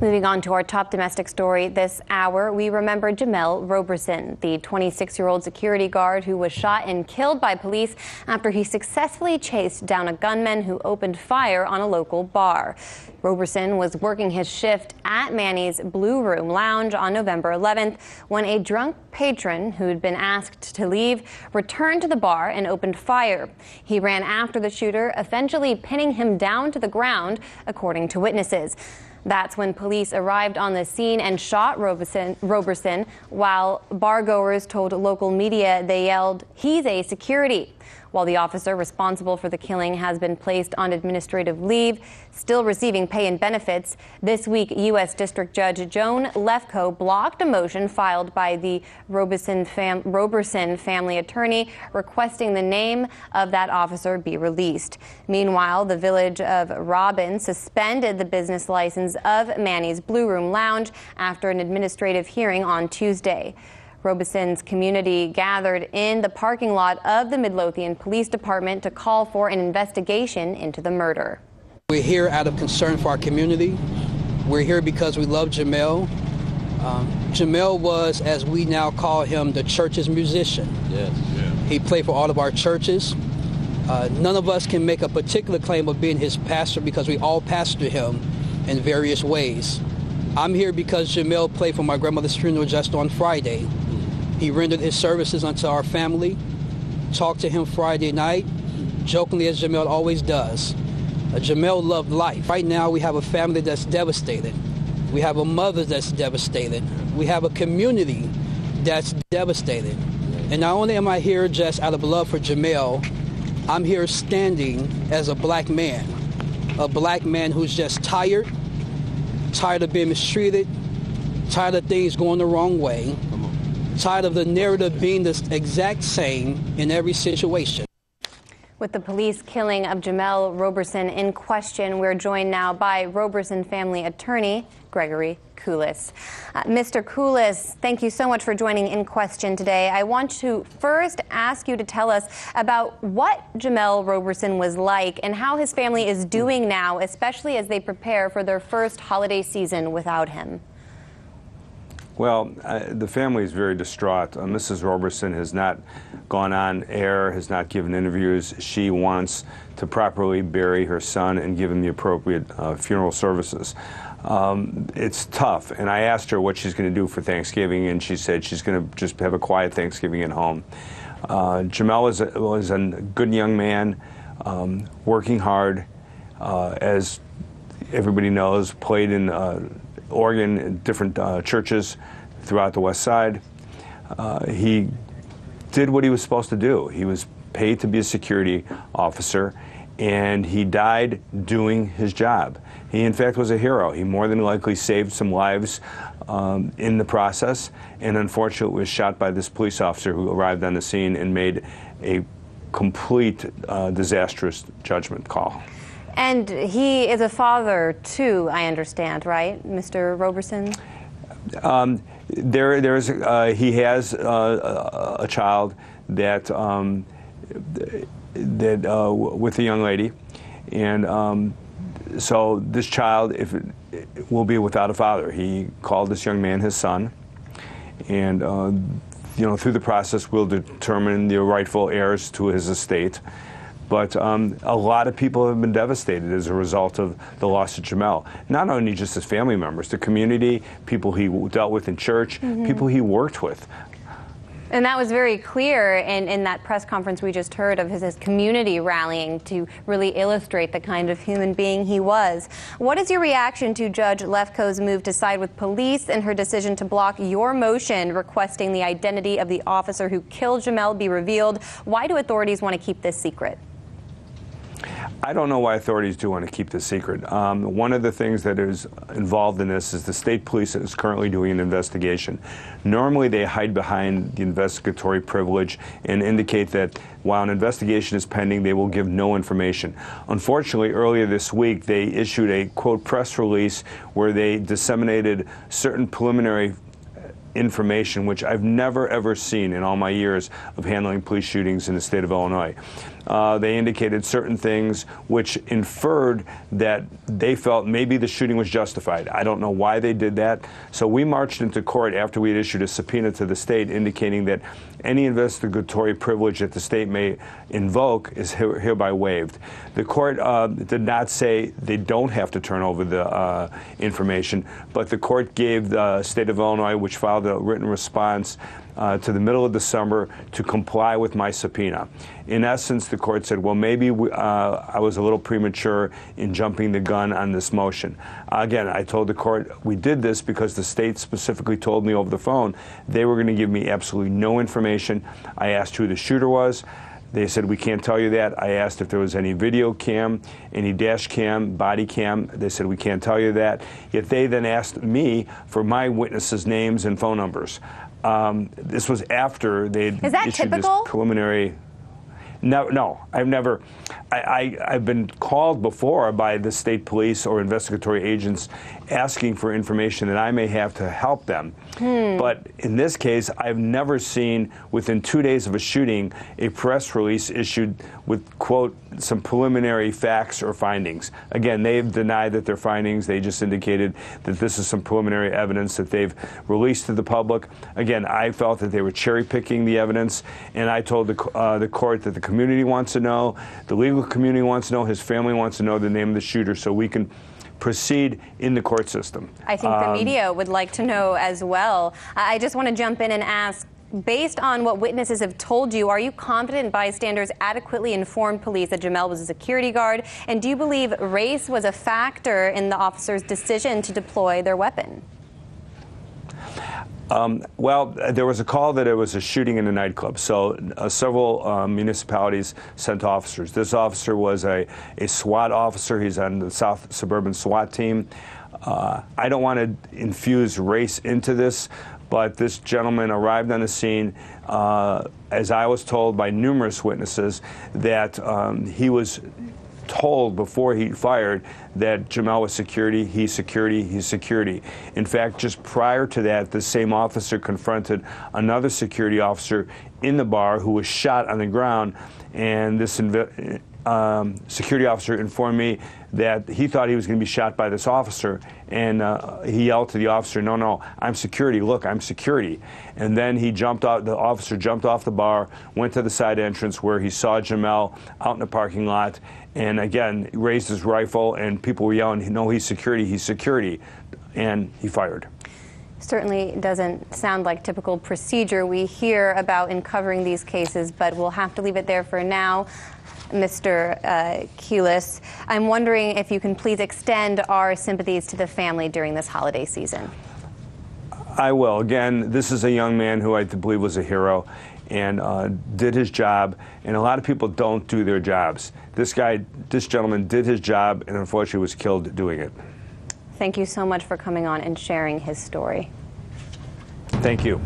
Moving on to our top domestic story this hour, we remember Jamel Roberson, the 26-year-old security guard who was shot and killed by police after he successfully chased down a gunman who opened fire on a local bar. Roberson was working his shift at Manny's Blue Room Lounge on November 11th when a drunk patron who'd been asked to leave returned to the bar and opened fire. He ran after the shooter, eventually pinning him down to the ground, according to witnesses. That's when police arrived on the scene and shot Roberson, while bargoers told local media they yelled, "He's a security." While the officer responsible for the killing has been placed on administrative leave, still receiving pay and benefits, this week U.S. District Judge Joan Lefkoe blocked a motion filed by the Roberson family attorney requesting the name of that officer be released. Meanwhile, the village of Robin suspended the business license of Manny's Blue Room Lounge after an administrative hearing on Tuesday. Robeson's community gathered in the parking lot of the Midlothian Police Department to call for an investigation into the murder. We're here out of concern for our community. We're here because we love Jamel. Jamel was, as we now call him, the church's musician. Yes. Yeah. He played for all of our churches. None of us can make a particular claim of being his pastor because we all pastor him in various ways. I'm here because Jamel played for my grandmother's funeral just on Friday. He rendered his services unto our family, talked to him Friday night, jokingly as Jamel always does. Jamel loved life. Right now we have a family that's devastated. We have a mother that's devastated. We have a community that's devastated. And not only am I here just out of love for Jamel, I'm here standing as a black man who's just tired of being mistreated, tired of things going the wrong way, tired of the narrative being the exact same in every situation. With the police killing of Jamel Roberson in question, we're joined now by Roberson family attorney Gregory Kulis. Mr. Kulis, thank you so much for joining In Question today. I want to first ask you to tell us about what Jamel Roberson was like and how his family is doing now, especially as they prepare for their first holiday season without him. Well, the family is very distraught. Mrs. Roberson has not gone on air, has not given interviews. She wants to properly bury her son and give him the appropriate funeral services. It's tough, and I asked her what she's going to do for Thanksgiving, and she said she's going to just have a quiet Thanksgiving at home. Jamel was a good young man, working hard, as everybody knows, played in Oregon in different churches throughout the West Side. He did what he was supposed to do. He was paid to be a security officer, and he died doing his job. He, in fact, was a hero. He more than likely saved some lives in the process, and unfortunately was shot by this police officer who arrived on the scene and made a complete disastrous judgment call. And he is a father, too, I understand, right, Mr. Roberson? He has a child that with a young lady, and so this child will be without a father. He called this young man his son, and through the process we'll determine the rightful heirs to his estate. But a lot of people have been devastated as a result of the loss of Jamel. Not only just his family members, the community, people he dealt with in church, people he worked with. And that was very clear in that press conference we just heard of his community rallying to really illustrate the kind of human being he was. What is your reaction to Judge Lefkoe's move to side with police and her decision to block your motion requesting the identity of the officer who killed Jamel be revealed? Why do authorities want to keep this secret? I don't know why authorities do want to keep this secret. One of the things that is involved in this is the state police is currently doing an investigation. Normally they hide behind the investigatory privilege and indicate that while an investigation is pending, they will give no information. Unfortunately, earlier this week, they issued a, quote, press release where they disseminated certain preliminary information which I've never ever seen in all my years of handling police shootings in the state of Illinois. They indicated certain things which inferred that they felt maybe the shooting was justified. I don't know why they did that. So we marched into court after we had issued a subpoena to the state indicating that any investigatory privilege that the state may invoke is hereby waived. The court did not say they don't have to turn over the information, but the court gave the state of Illinois, which filed a written response to the middle of December, to comply with my subpoena. In essence, the court said, well, maybe I was a little premature in jumping the gun on this motion. Again, I told the court we did this because the state specifically told me over the phone they were going to give me absolutely no information. I asked who the shooter was. They said, we can't tell you that. I asked if there was any video cam, any dash cam, body cam. They said, we can't tell you that. Yet they then asked me for my witnesses' names and phone numbers. This was after they'd issued this preliminary. No, I've never. I've been called before by the state police or investigatory agents asking for information that I may have to help them. But in this case, I've never seen, within 2 days of a shooting, a press release issued with, quote, some preliminary facts or findings. Again, they've denied that they're findings. They just indicated that this is some preliminary evidence that they've released to the public. Again, I felt that they were cherry-picking the evidence, and I told the court that the community wants to know, the legal community wants to know, his family wants to know the name of the shooter so we can proceed in the court system. I think the media would like to know as well. I just want to jump in and ask, based on what witnesses have told you, are you confident bystanders adequately informed police that Jamel was a security guard? And do you believe race was a factor in the officers' decision to deploy their weapon? Well, there was a call that it was a shooting in a nightclub, so several municipalities sent officers. This officer was a SWAT officer. He's on the South Suburban SWAT team. I don't want to infuse race into this, but this gentleman arrived on the scene, as I was told by numerous witnesses, that he was told before he fired that Jamel was security, he's security, he's security. In fact, just prior to that, the same officer confronted another security officer in the bar who was shot on the ground, and this security officer informed me that he thought he was going to be shot by this officer, and he yelled to the officer, no, I'm security, look, I'm security. And then he jumped out, the officer jumped off the bar, went to the side entrance where he saw Jamel out in the parking lot, and again, raised his rifle, and people were yelling, no, he's security, and he fired. Certainly doesn't sound like typical procedure we hear about in covering these cases, but we'll have to leave it there for now. Mr. Kelis, I'm wondering if you can please extend our sympathies to the family during this holiday season. I will. Again, this is a young man who I believe was a hero and did his job, and a lot of people don't do their jobs. This gentleman did his job and unfortunately was killed doing it. Thank you so much for coming on and sharing his story. Thank you.